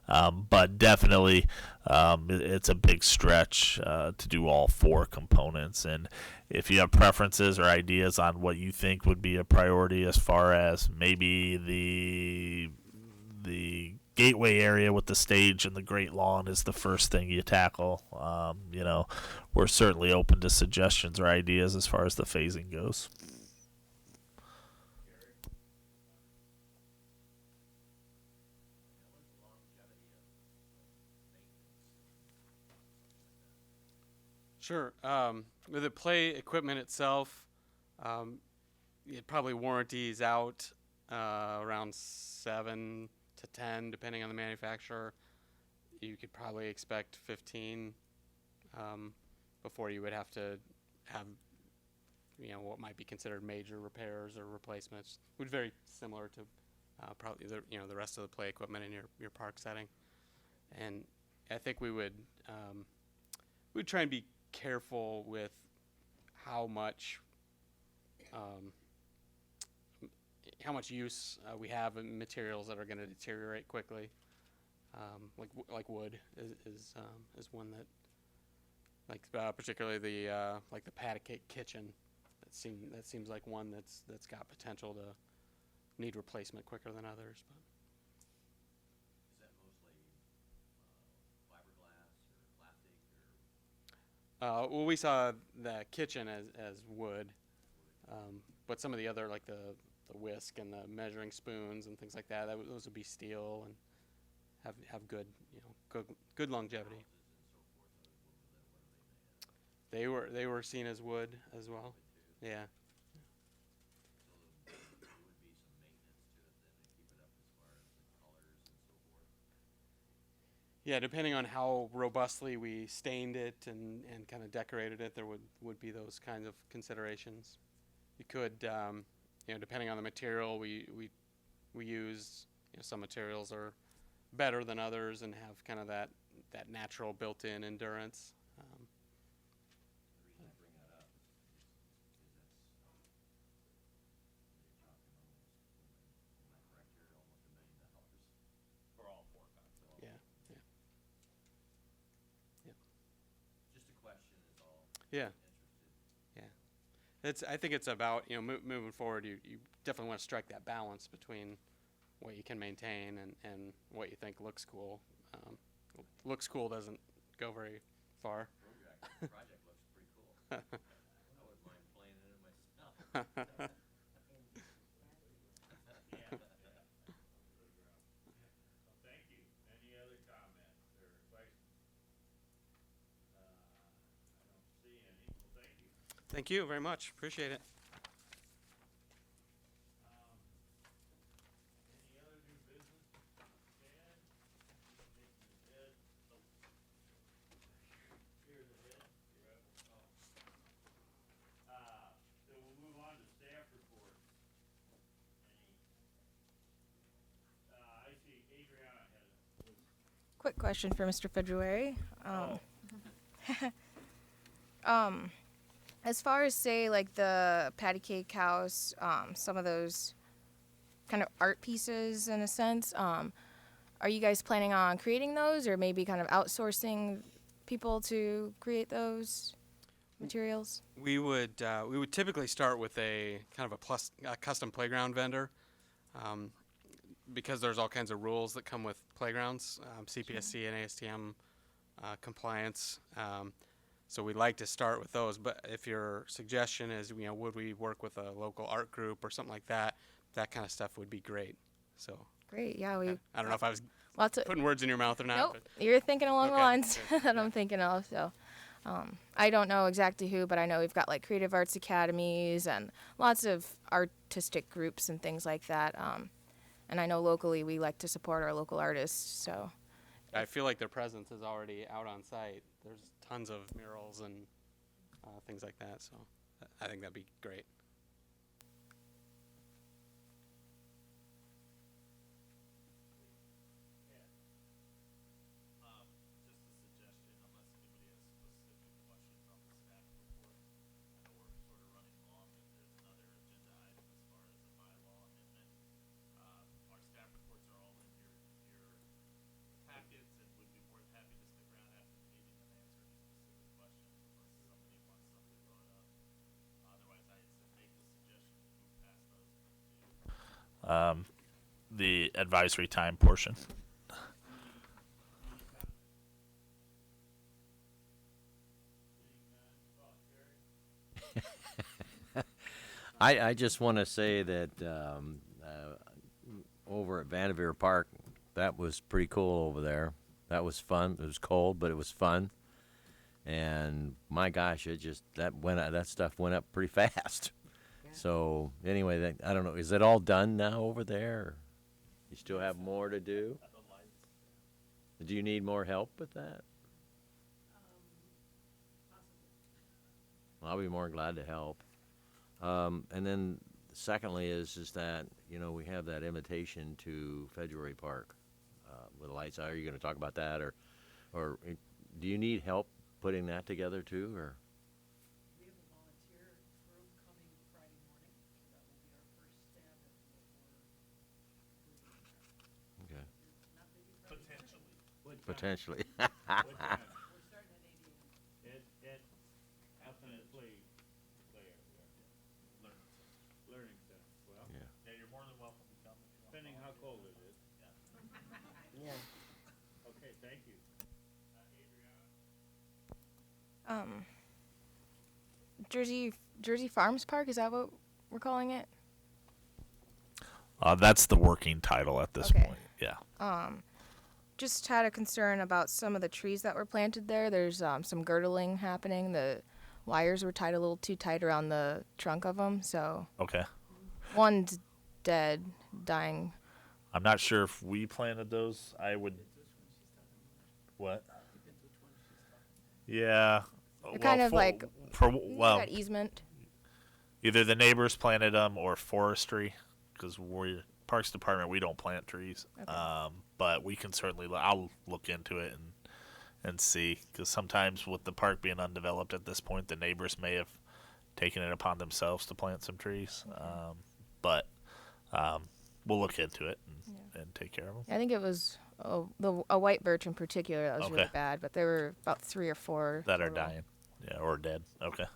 But definitely it's a big stretch to do all four components. And if you have preferences or ideas on what you think would be a priority, as far as maybe the gateway area with the stage and the great lawn is the first thing you tackle, you know, we're certainly open to suggestions or ideas as far as the phasing goes. Sure. With the play equipment itself, it probably warranties out around 7 to 10, depending on the manufacturer. You could probably expect 15 before you would have to have, you know, what might be considered major repairs or replacements. Would very similar to probably the rest of the play equipment in your park setting. And I think we'd try and be careful with how much use we have in materials that are going to deteriorate quickly. Like wood is one that, particularly the patty cake kitchen. That seems like one that's got potential to need replacement quicker than others. But. Is that mostly fiberglass or plastic or? Well, we saw the kitchen as wood, but some of the other, like the whisk and the measuring spoons and things like that, those would be steel and have good, good longevity. They were seen as wood as well. Yeah. So there would be some maintenance to it then to keep it up as far as the colors and so forth. Yeah, depending on how robustly we stained it and kind of decorated it, there would be those kinds of considerations. You could, depending on the material we use, some materials are better than others and have kind of that natural built-in endurance. The reason I bring that up is that's, you're talking almost, am I correct here, almost $1 million for all four concepts? Yeah, yeah. Just a question is all. Yeah. Interested. I think it's about, moving forward, you definitely want to strike that balance between what you can maintain and what you think looks cool. looks cool doesn't go very far. Project looks pretty cool. I wouldn't mind playing in it myself. Thank you. Any other comments or questions? I don't see any. Well, thank you. Thank you very much. Appreciate it. Any other new business? Chad? Shaking his head. Oh. Here's the head. You're up. Oh. So we'll move on to staff reports. Any? I see Adriana has. Quick question for Mr. February. As far as say like the patty cake house, some of those kind of art pieces in a sense, are you guys planning on creating those or maybe kind of outsourcing people to create those materials? We would typically start with a kind of a custom playground vendor, because there's all kinds of rules that come with playgrounds, CPSC and ASTM compliance. So we'd like to start with those. But if your suggestion is, would we work with a local art group or something like that, that kind of stuff would be great. So Great, yeah, we I don't know if I was lots of putting words in your mouth or not. nope. But You're thinking along the Okay, lines good, that I'm thinking of. So, I don't know exactly who, but I know we've got like creative arts academies and lots of artistic groups and things like that. And I know locally we like to support our local artists. So, I feel like their presence is already out on site. There's tons of murals and things like that. So I think that'd be great. The advisory time portion. I just want to say that over at Vanderveer Park, that was pretty cool over there. That was fun. It was cold, but it was fun. And my gosh, that stuff went up pretty fast. So anyway, I don't know. Is it all done now over there? Or you still have more to do? Do you need more help with that? I'll be more glad to help. And then secondly is that, we have that invitation to February Park with the lights. Are you going to talk about that or do you need help putting that together too, or? We have a volunteer group coming Friday morning, so that will be our first stab at what we're doing there. Okay. Not busy Friday. Potentially. We're starting at 8 a.m. How can it play there? Learning center. Well, Yeah. you're more than welcome to come. Depending how cold it is. Yeah. Okay, thank you. Jersey Farms Park, is that what we're calling it? That's the working title at this Okay. point. Yeah. Just had a concern about some of the trees that were planted there. There's some girdling happening. The wires were tied a little too tight around the trunk of them, so Okay. one's dead, dying. I'm not sure if we planted those. I would. What? Yeah. They're kind of like well, that easement. either the neighbors planted them or forestry, because we're Parks Department. We don't plant trees. Okay. But we can certainly. I'll look into it and see, because sometimes with the park being undeveloped at this point, the neighbors may have taken it upon themselves to plant some trees. But we'll look into it and take care of them. I think it was a white birch in particular that was really Okay. bad, but there were about 3 or 4 That are total. dying, yeah, or dead. Okay.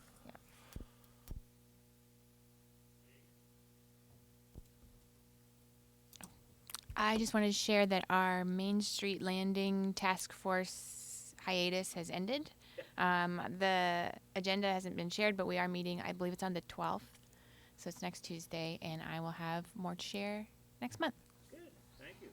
I just wanted to share that our Main Street Landing Task Force hiatus has ended. The agenda hasn't been shared, but we are meeting, I believe it's on the 12th. So it's next Tuesday, and I will have more to share next month. Good, thank you.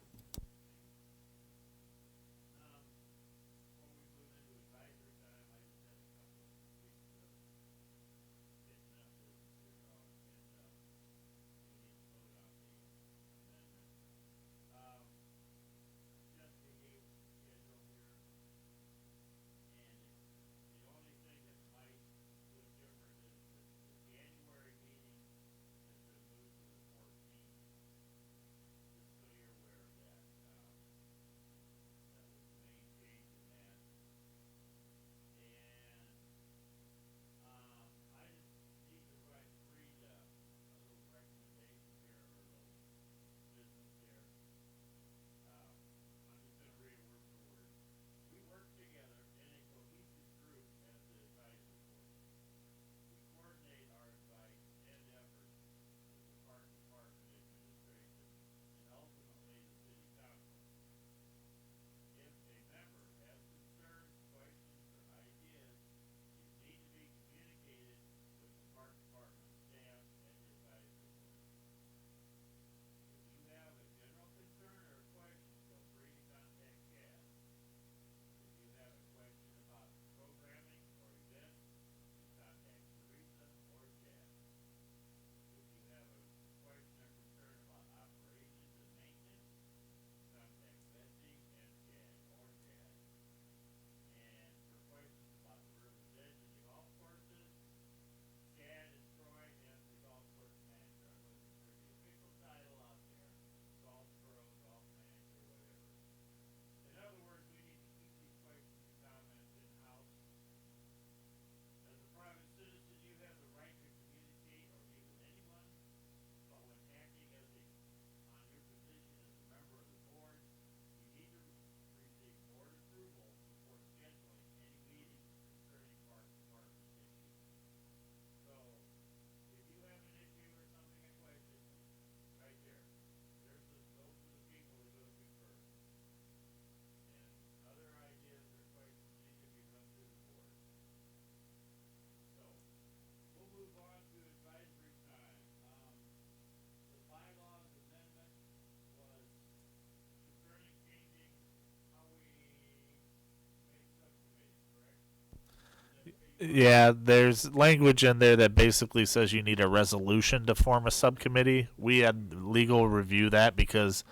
Yeah, there's language in there that basically says you need a resolution to form a subcommittee. We had legal review that because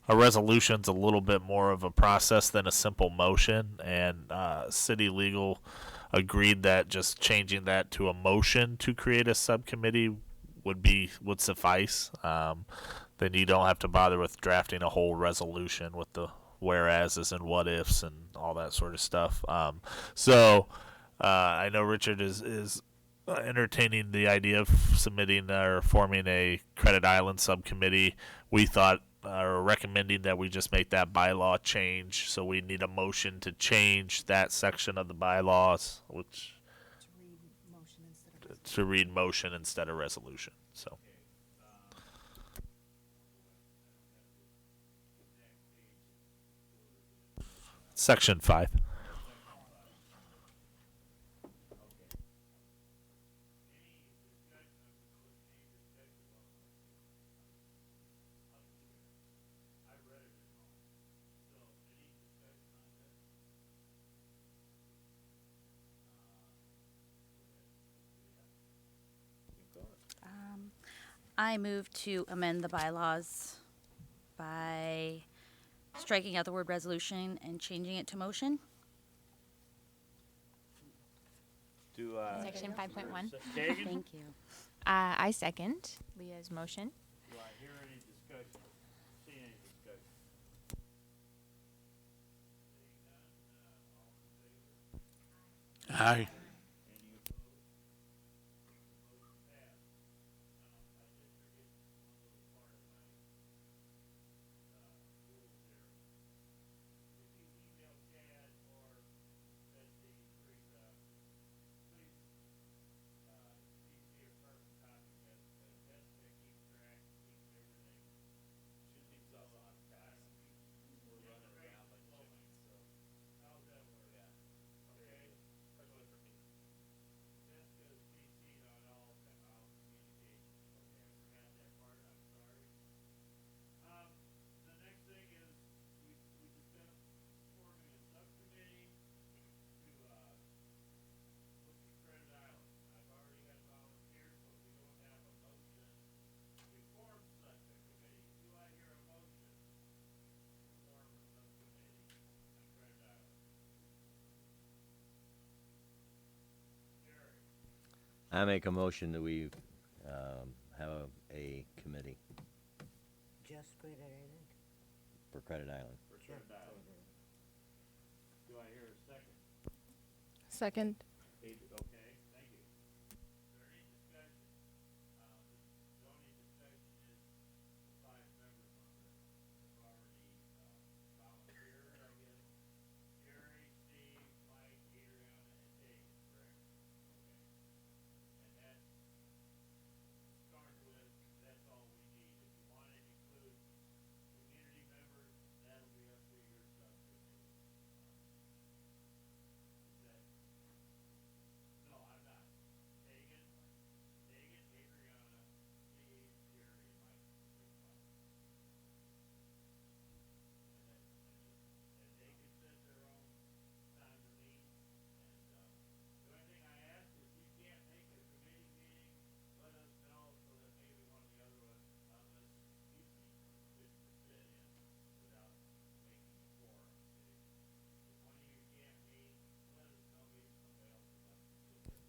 a resolution's a little bit more of a process than a simple motion, and city legal agreed that just changing that to a motion to create a subcommittee would suffice. Then you don't have to bother with drafting a whole resolution with the whereases and what ifs and all that sort of stuff. I know Richard is entertaining the idea of submitting or forming a Credit Island subcommittee. We thought or recommending that we just make that bylaw change. So we need a motion to change that section of the bylaws, which to read motion instead of resolution. So. Section 5. I move to amend the bylaws by striking out the word resolution and changing it to motion. Section 5.1. Thank you. I second Leah's motion. Do I hear any discussion? See any discussion? Seeing none, all in favor? Aye. Any opposed? Motion passed. I did forget one little part of my rules here. If you email Chad or Betsy, Teresa, please CC a carbon copy that Jessica keeps track, keeps everything. Should be so on I make a motion that we have a committee Just Great Island. for Credit Island. Do I hear a second? Second. Okay, thank you. Is there any discussion? The only discussion is the 5 members on this have already volunteered, I guess. Jerry, Steve, Mike, Adriana, and Dave, correct? Okay. And that start with, that's all we need. If you want to include community members, that'll be up to your subcommittee. Is that? No, I'm not. Hagan, Adriana, Steve, Jerry, and Mike. And they can set their own time to meet. And the only thing I ask is, if you can't make a committee meeting, let us know so that maybe one of the other ones, unless Steve couldn't fit in without making a quorum. If one of you can't meet, let us know, maybe somebody else would like to sit there.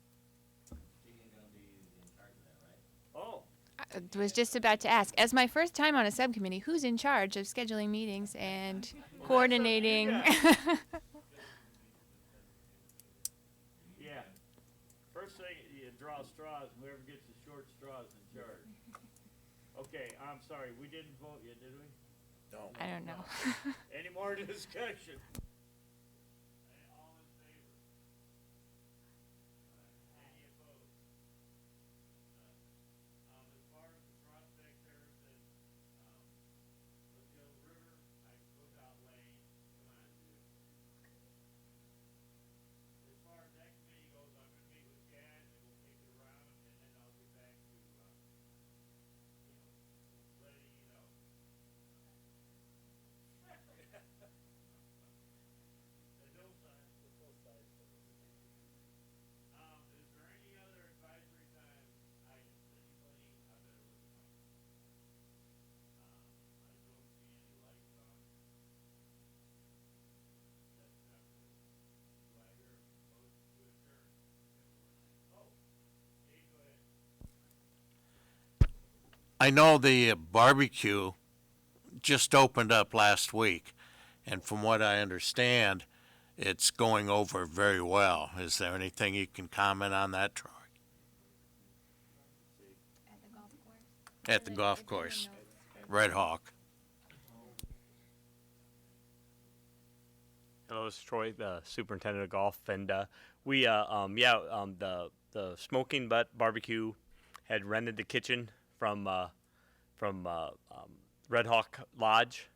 You're gonna be in charge of that, right? Oh, I was just about to ask, as my first time on a subcommittee, who's in charge of scheduling meetings and coordinating? yeah. First thing, you draw straws, and whoever gets the short straw is in charge. Okay, I'm sorry, we didn't vote yet, did we? No. I don't know. Any more discussion? All in favor? Any opposed? None. As far as the Prospect Terrace and, Litchfield River, Lookout Lane, come on, dude. As far as that committee goes, I'm gonna meet with Chad, and we'll take it around, and then I'll get back to, letting you know. The hillside. Is there any other advisory time items? Anybody? I better look at my. I don't see any lights on. That's not good. Do I hear a motion to adjourn? Oh, Dave, go ahead. I know the barbecue just opened up last week, and from what I understand, it's going over very well. Is there anything you can comment on that, Troy? At the golf course, Red Hawk. Hello, this is Troy, the superintendent of golf, and the Smoking Butt Barbecue had rented the kitchen from Red Hawk Lodge.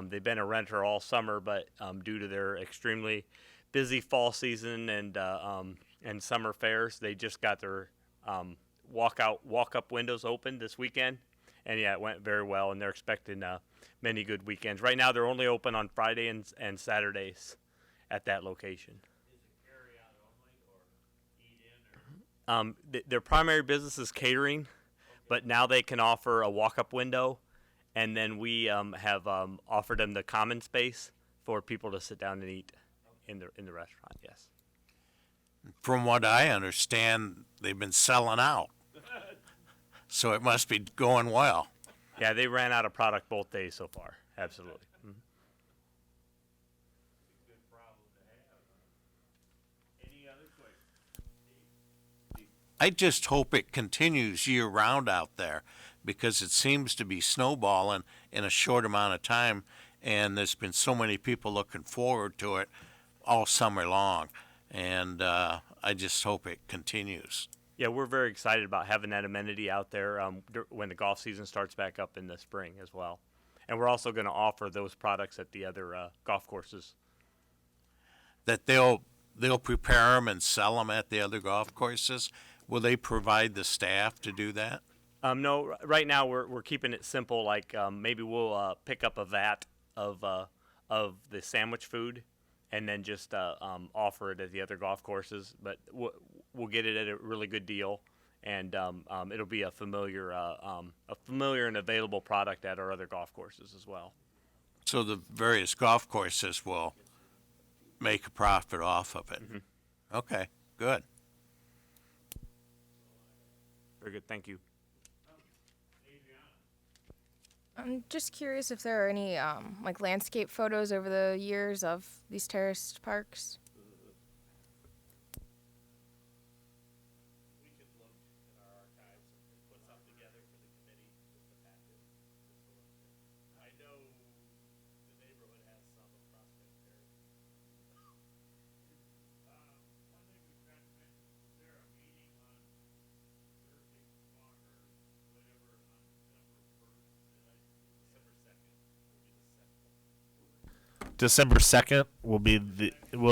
They've been a renter all summer, but due to their extremely busy fall season and summer fairs, they just got their walk-up windows open this weekend, and yeah, it went very well, and they're expecting many good weekends. Right now, they're only open on Friday and Saturdays at that location. Is it carry out only, or eat in, or? Their primary business is catering, but now they can offer a walk-up window, and then we have offered them the common space for people to sit down and eat in the restaurant. Yes. From what I understand, they've been selling out. So it must be going well. Yeah, they ran out of product both days so far. Absolutely. Mhm. Good problem to have. Any other questions? I just hope it continues year-round out there, because it seems to be snowballing in a short amount of time, and there's been so many people looking forward to it all summer long, and I just hope it continues. Yeah, we're very excited about having that amenity out there when the golf season starts back up in the spring as well. And we're also going to offer those products at the other golf courses. That they'll prepare them and sell them at the other golf courses. Will they provide the staff to do that? No, right now we're keeping it simple. Like maybe we'll pick up a vat of the sandwich food, and then just offer it at the other golf courses. But we'll get it at a really good deal, and it'll be a familiar and available product at our other golf courses as well. So the various golf courses will make a profit off of it. Mhm. Okay, good. Very good. Thank you. I'm just curious if there are any like landscape photos over the years of these terraced parks. We could look in our archives and put something together for the committee, just a packet. I know the neighborhood has some of Prospect Terrace. One thing we forgot to mention, is there a meeting on Thursday, or whatever, on December 2nd? Will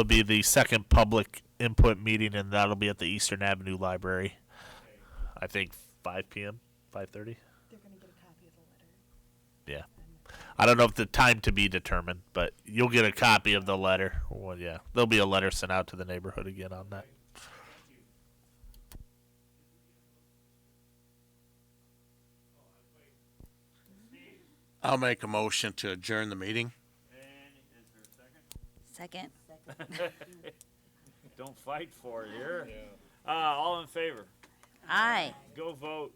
be the second public input meeting, and that'll be at the Eastern Avenue Library. I think 5 p.m., 5:30. They're gonna get a copy of the letter. Yeah. I don't know if the time to be determined, but you'll get a copy of the letter. Well, yeah, there'll be a letter sent out to the neighborhood again on that. I'll make a motion to adjourn the meeting. Second. Don't fight for it here. All in favor? Aye. Go vote.